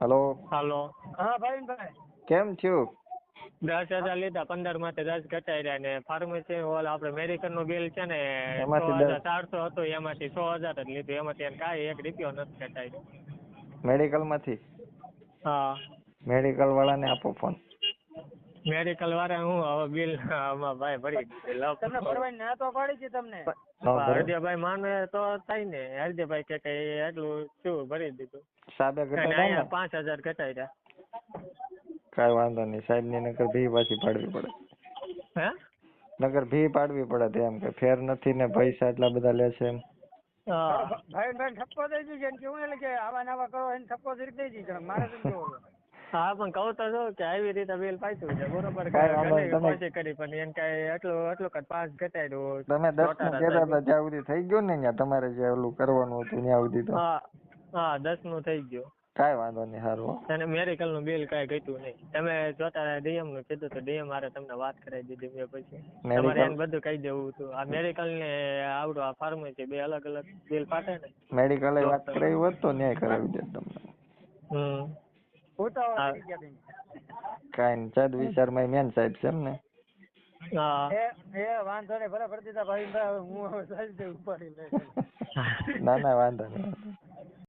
Hello. હાલો. હા ભાઈ કેમ થયું? 10,000 લીધા, 15 માંથી 10 ઘટાઈ રહ્યા ને ફાર્મસી ઓલા આપણે મેડિકલ નું બિલ છે ને એમાંથી 6,400 હતું, એમાંથી 6,000 જ લીધું, એમાંથી એને કાંઈ 1 રૂપિયો નથી ઘટાડ્યો. મેડિકલ માંથી? હા, મેડિકલ વાળાને આપો ફોન. મેડિકલ વાળા હું હવે બિલ આમાં ભાઈ ભરી તમને ભરવાની ના તો પાડી છે તમને. હરદેભાઈ માને તો થાય ને, હરદેભાઈ કે એટલું શું ભરી દીધું. સાહેબે અને ઘટાડ્યા ને? અહીંયા 5,000 ઘટાડ્યા. કાંઈ વાંધો નહીં, સાહેબ ની નકર ભી પાછી પાડવી પડે. હે? નકર ભી પાડવી પડે એમ કે ફેર નથી ને પૈસા એટલા બધા લેશે એમ. ભાઈ ઠપકો દઈ દીધી એમ કેવું, એટલે કે આવા નવા કરો એને ઠપકો દઈ દીધી મારે શું કેવું. હા પણ કહું તો જો કે આવી રીતે બિલ પાછું છે બરોબર, પછી કરી પણ એને કઈ એટલું કઈ 5 ઘટાડ્યું. તમે 10 નું કહેતા હતા ત્યાં સુધી થઈ ગયું ને, ત્યાં તમારે જે ઓલું કરવાનું હતું ત્યાં સુધી તો? હા 10 નું થઈ ગયું. કાંઈ વાંધો નહીં, સારું. અને મેડિકલ નું બિલ કાંઈ ઘટ્યું નહીં. તમે જોતા ડીએમ નું કીધું તો ડીએમ મારે તમને વાત કરાવી દીધી મેં, પછી તમારે એને બધું કહી દેવું હતું. આ મેડિકલ ને આવડું આ ફાર્મસી બે અલગ અલગ બિલ પાટે ને. મેડિકલ વાત કરાવી હોત તો ન્યાય કરાવી દે તમને. કાંઈ નહીં, ચાદ વિચારમાં મેન સાહેબ છે એમ ને? હા વાંધો નહીં, બરાબર દીધા ભાઈ, હું હવે ઉપાડી લઈશ. ના વાંધો નહીં.